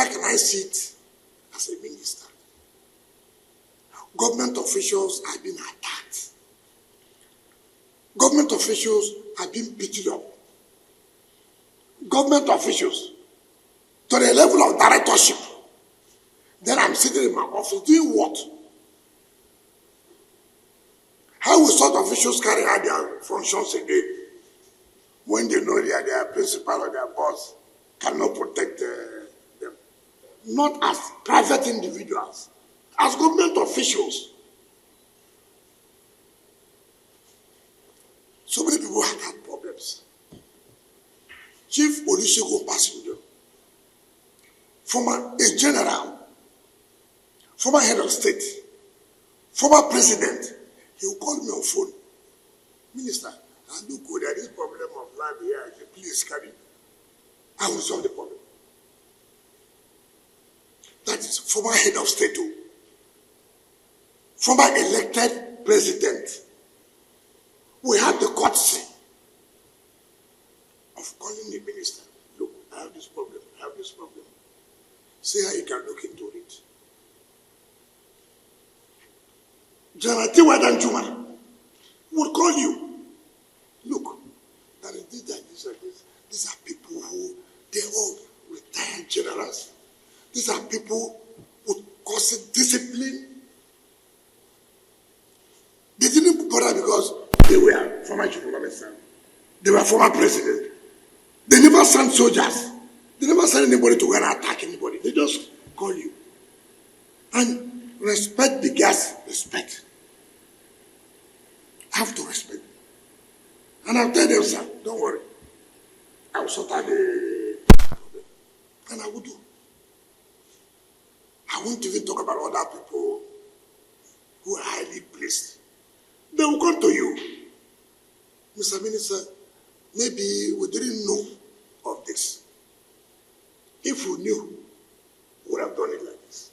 How can I sit as a minister? Government officials are being attacked. Government officials are being beaten up. Government officials to the level of directorship. Then I'm sitting in my office doing what? How will such officials carry out their functions again when they know that their principal or their boss cannot protect them? Not as private individuals, as government officials. So many people have had problems. Chief Olusegun Obasanjo, former a general, former head of state, former president, he will call me on phone. Minister, I do good at this problem of land here. I say, please carry it. I will solve the problem. That is former head of state, former elected president. We have the courtesy of calling the minister. Look, I have this problem. I have this problem. See how you can look into it. General Tiwadan Juma would call you. Look, that is this, that is this. These are people who, they're all retired generals. These are people who cause discipline. They didn't bother because they were former chief of army staff. They were former president. They never sent soldiers. They never sent anybody to go and attack anybody. They just call you. And respect the gas, respect. I have to respect. And I'll tell them, sir, don't worry. I will sort out the problem. And I will do. I won't even talk about other people who are highly placed. They will come to you. Mr. Minister, maybe we didn't know of this. If we knew, we would have done it like this.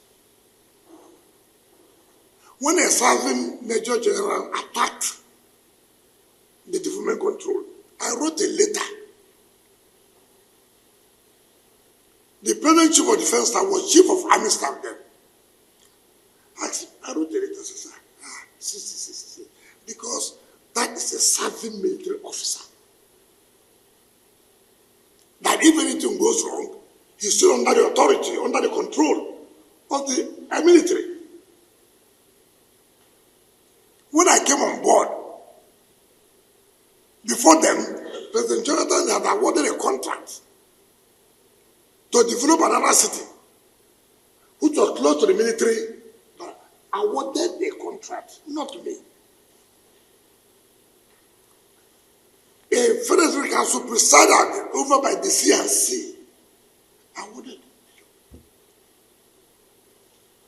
When a serving Major General attacked the development control, I wrote a letter. The President Chief of Defense Staff was Chief of Army Staff then. I wrote a letter, sir. See. Because that is a serving military officer. That if anything goes wrong, he's still under the authority, under the control of the military. When I came on board, before them, President Jonathan had awarded a contract to develop another city, which was close to the military, but awarded a contract, not to me. A Federal Council presided over by the CNC awarded.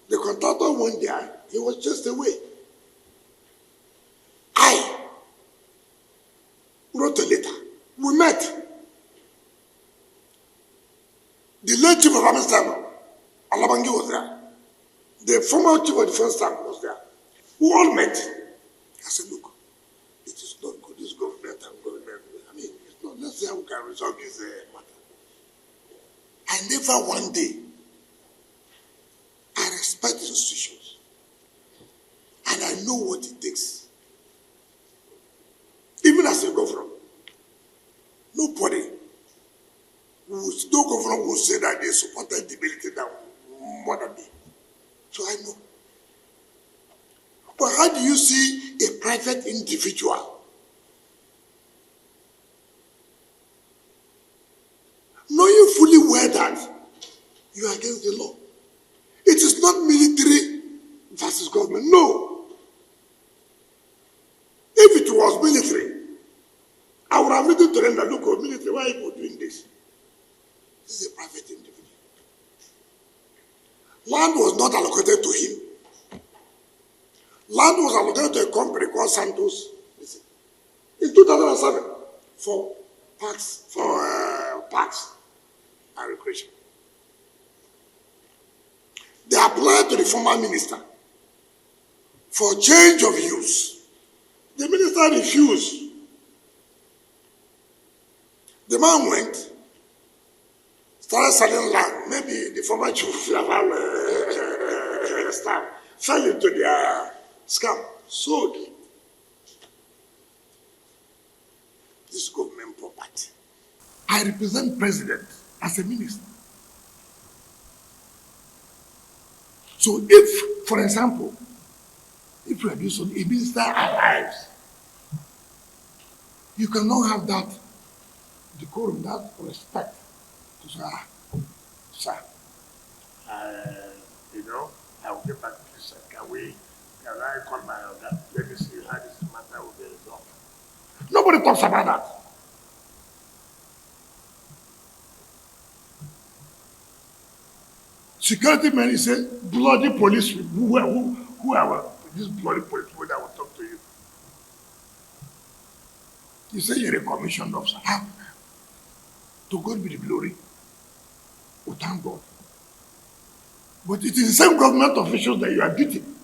The contractor went there, he was just away. I wrote a letter. We met. The late Chief of Army Staff, Alabangi, was there. The former Chief of Defense Staff was there. We all met. I said, look, it is not good, this government and government. I mean, it's not, let's see how we can resolve this matter. I never one day, I respect the institutions. And I know what it takes. Even as a governor, nobody, no governor will say that they supported the military that more than me. So I know. But how do you see a private individual knowing fully well that you are against the law? It is not military versus government. No. If it was military, I would have written to them that, look, military, why are you doing this? This is a private individual. Land was not allocated to him. Land was allocated to a company called Santos in 2007 for parks and recreation. They applied to the former minister for change of use. The minister refused. The man went, started selling land. Maybe the former chief of staff fell into their scam, sold this government property. I represent president as a minister. So if, for example, if you are doing something, a minister arrives, you cannot have that decorum, that respect to say, sir, I will get back to this. Can I call my order? Let me see how this matter will be resolved. Nobody talks about that. Security men, he said, bloody police, who are these bloody police people that will talk to you? You say you're a commissioned officer. How? To God be the glory. Oh, thank God. But it is the same government officials that you are beating.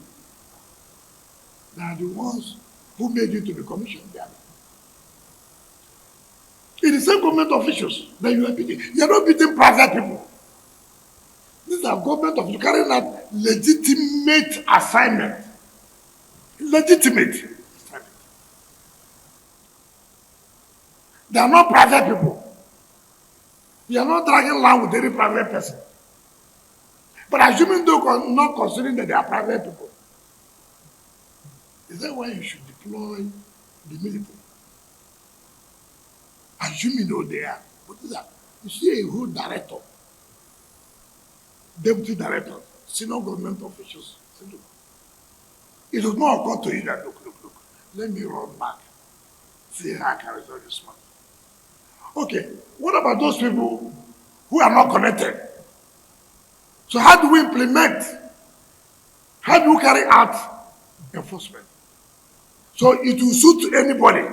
They are the ones who made you to be commissioned there. It is the same government officials that you are beating. You are not beating private people. These are government officials carrying out legitimate assignment. Legitimate assignment. They are not private people. You are not dragging land with any private person. But assuming though not considering that they are private people, is that why you should deploy the military? Assuming though they are. What is that? You see a whole director, deputy director, senior government officials. Say, look, it does not occur to you that, look, let me run back, see how I can resolve this matter. Okay, what about those people who are not connected? So how do we implement? How do you carry out enforcement? So it will suit anybody.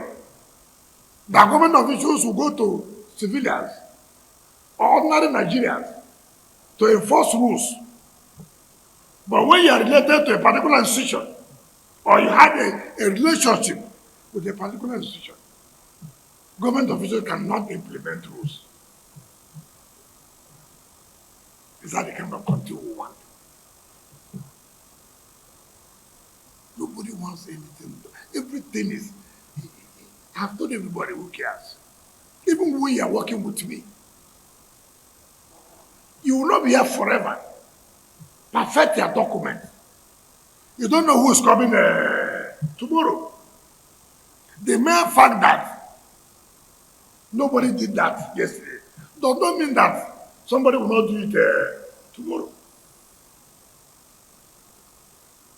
The government officials will go to civilians or ordinary Nigerians to enforce rules. But when you are related to a particular institution or you have a relationship with a particular institution, government officials cannot implement rules. Is that the kind of country we want? Nobody wants anything. Everything is, I've told everybody who cares. Even when you are working with me, you will not be here forever. Perfect your document. You don't know who is coming tomorrow. The mere fact that nobody did that yesterday does not mean that somebody will not do it tomorrow.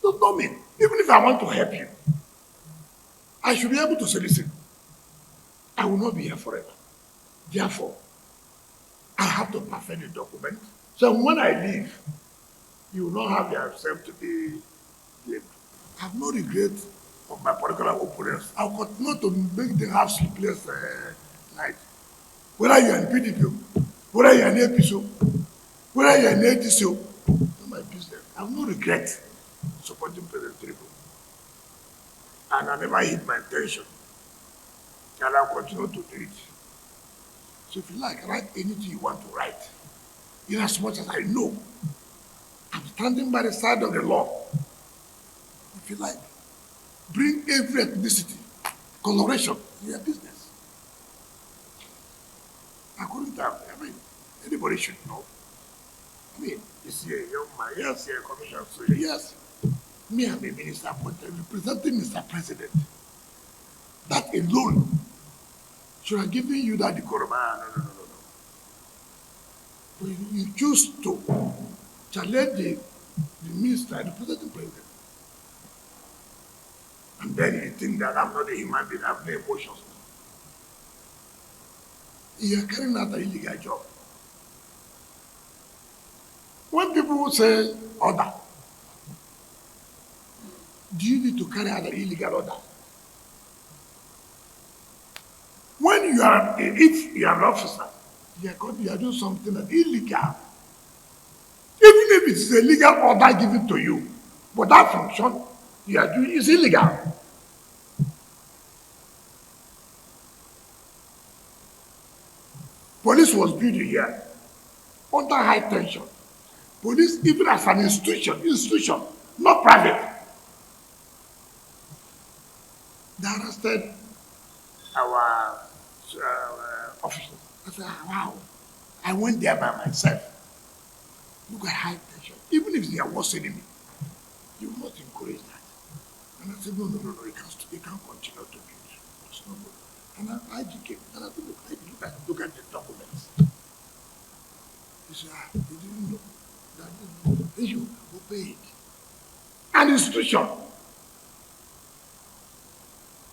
Does not mean. Even if I want to help you, I should be able to say, listen, I will not be here forever. Therefore, I have to perfect the document. So when I leave, you will not have yourself to be blamed. I have no regret of my political opponents. I will continue to make them have sleepless night. Whether you are in PDP, whether you are in APSO, whether you are in ADCO, not my business. I have no regret supporting President Tinubu. And I never hid my intention. And I'll continue to do it. So if you like, write anything you want to write. In as much as I know, I'm standing by the side of the law. If you like, bring every ethnicity, coloration in your business. According to, anybody should know. You see a young man, yes, a commission, so yes. Me, I'm a minister appointed, representing Mr. President. That alone should have given you that decorum. No. But you choose to challenge the minister, the president. And then you think that I'm not a human being, I have no emotions. You are carrying out an illegal job. When people say order, do you need to carry out an illegal order? When you are, if you are an officer, you are doing something that's illegal. Even if it is a legal order given to you, but that function you are doing is illegal. Police was built here. under high tension. Police, even as an institution, not private, they arrested our officers. I said, wow. I went there by myself. Look at high tension. Even if they are worse enemy, you will not encourage that. And I said, no, you can't continue to do it. It's not good. And I came, and I said, look at the documents. He said, you didn't know. Then you obey it. An institution,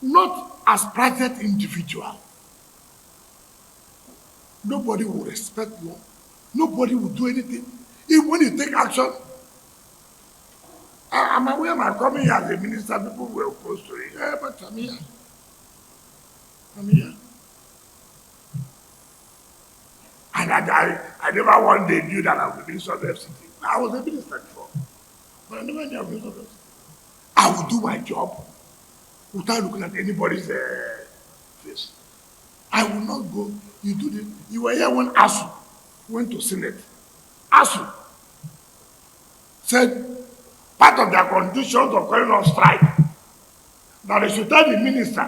not as private individual. Nobody will respect you. Nobody will do anything. Even when you take action, I'm aware I'm coming here as a minister, people were opposed to it. Yeah, but I'm here. And I never one day knew that I was the minister of the FCT. I was a minister before. But I never knew I was minister of the FCT. I would do my job without looking at anybody's face. I will not go. You were here when ASU went to Senate. ASU said part of their conditions of calling on strike that they should tell the minister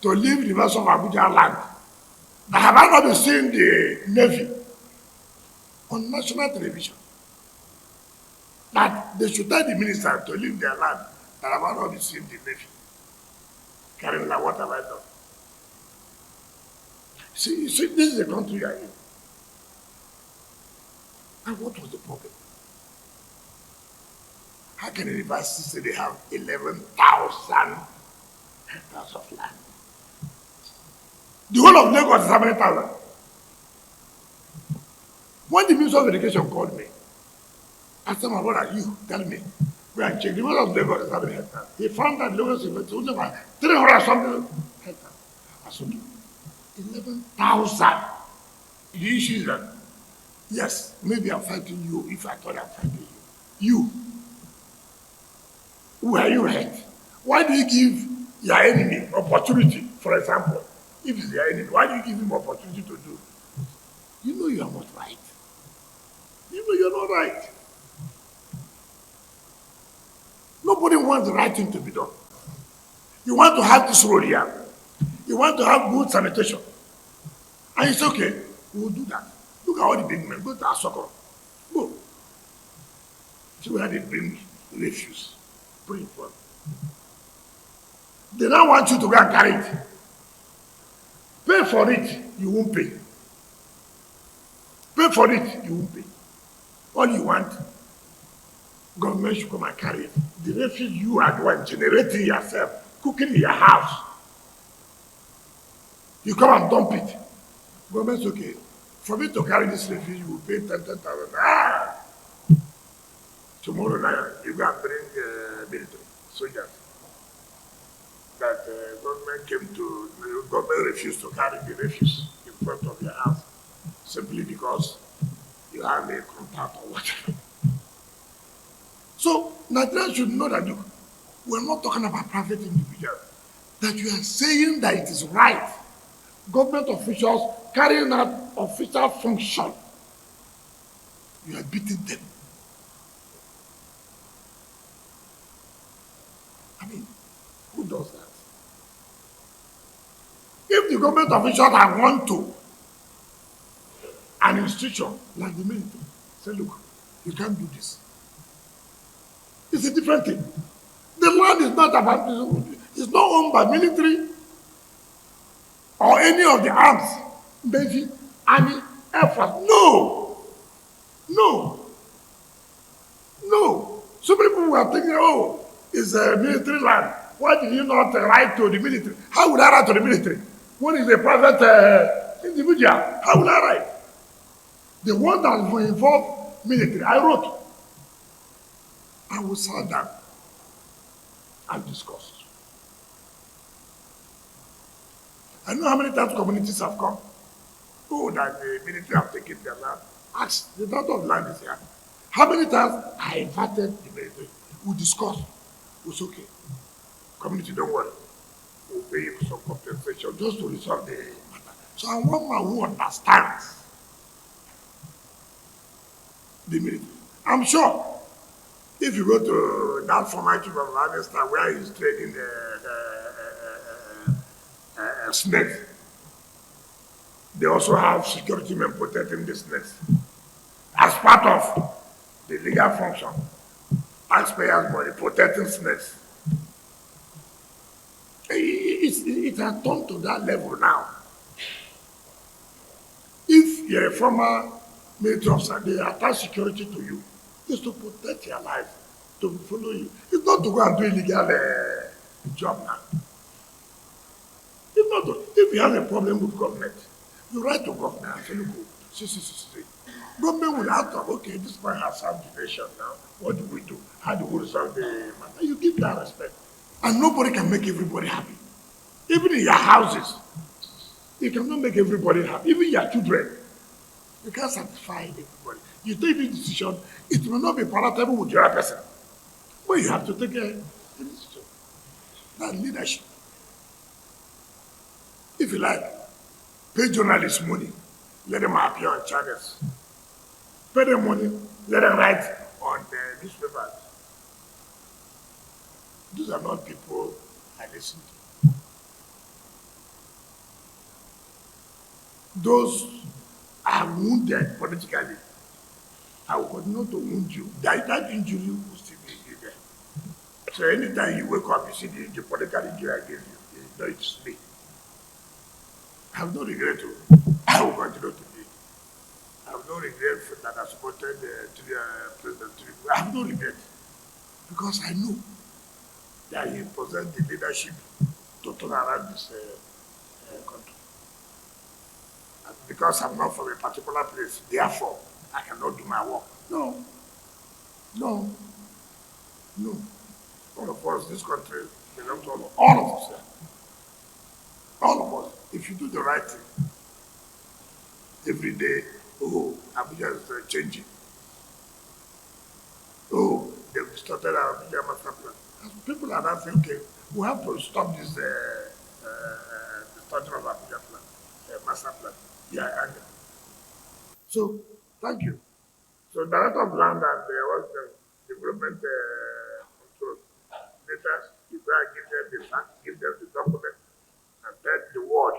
to leave the University of Abuja land. Now, have I not been seeing the Navy on national television that they should tell the minister to leave their land? That have I not been seeing the Navy carrying like, what have I done? See, this is the country you are in. And what was the problem? How can a university say they have 11,000 hectares of land? The whole of Lagos is how many thousand? When the Minister of Education called me, I said, my brother, you tell me. We are checking. The whole of Lagos is how many hectares? He found that Lagos is only about 300 something hectares. I said, 11,000. The issue is that, yes, maybe I'm fighting you if I thought I'm fighting you. Where you hurt? Why do you give your enemy opportunity, for example? If it's your enemy, why do you give him opportunity to do? You know you are not right. You know you're not right. Nobody wants the right thing to be done. You want to have this road here. You want to have good sanitation. And it's okay, we'll do that. Look at all the big men. Go to Asokoro. Go. See where they bring refuse. Bring it for. They don't want you to go and carry it. Pay for it, you won't pay. Pay for it, you won't pay. All you want, government should come and carry it. The refuse you are the one generating yourself, cooking in your house. You come and dump it. Government's okay. For me to carry this refuse, you will pay 10,000. Tomorrow night, you go and bring military soldiers. That government refused to carry the refuse in front of your house simply because you have a contact or whatever. So Nigerians should know that we're not talking about private individuals. That you are saying that it is right. Government officials carrying out official function. You are beating them. I mean, who does that? If the government officials had gone to an institution like the military, say, look, you can't do this. It's a different thing. The land is not about, it's not owned by military or any of the arms, Navy, Army, Air Force. No. So many people were thinking, oh, it's a military land. Why did you not write to the military? How would I write to the military? When it's a private individual, how would I write? The one that will involve military, I wrote. I will sit down and discuss. I know how many times communities have come. Oh, that the military have taken their land. Ask, the amount of land is here. How many times I invited the military? We discussed. It's okay. Community, don't worry. We'll pay you some compensation just to resolve the matter. So I want one who understands the military. I'm sure if you go to that former chief of army staff where he's training snakes, they also have security men protecting the snakes as part of the legal function. Taxpayers' money protecting snakes. It has come to that level now. If you're a former military officer, they attach security to you. It's to protect your life, to follow you. It's not to go and do illegal job now. It's not to, if you have a problem with government, you write to government and say, look, see. Government will ask, okay, this man has served the nation now. What do we do? How do we resolve the matter? You give that respect. And nobody can make everybody happy. Even in your houses, you cannot make everybody happy. Even your children, you can't satisfy everybody. You take the decision, it will not be palatable with the other person. But you have to take a decision. That's leadership. If you like, pay journalists money, let them appear on channels. Pay them money, let them write on the newspapers. These are not people I listen to. Those are wounded politically. I will continue to wound you. That injury will still be there. So anytime you wake up, you see the political injury I gave you, you know it's me. I have no regret to. I will continue to be. I have no regret for that I supported President Tinubu. I have no regret. Because I know that he possessed the leadership to turn around this country. And because I'm not from a particular place, therefore, I cannot do my work. No. All of us, this country belongs to all of us. All of us. If you do the right thing, every day, Abuja is changing. They've distorted our Abuja master plan. And people are now saying, okay, we have to stop this distortion of Abuja plan, master plan. Yeah, and so, thank you. So, Director of Land and what's the development control. Later, you go and give them the fact, give them the document, and tell the world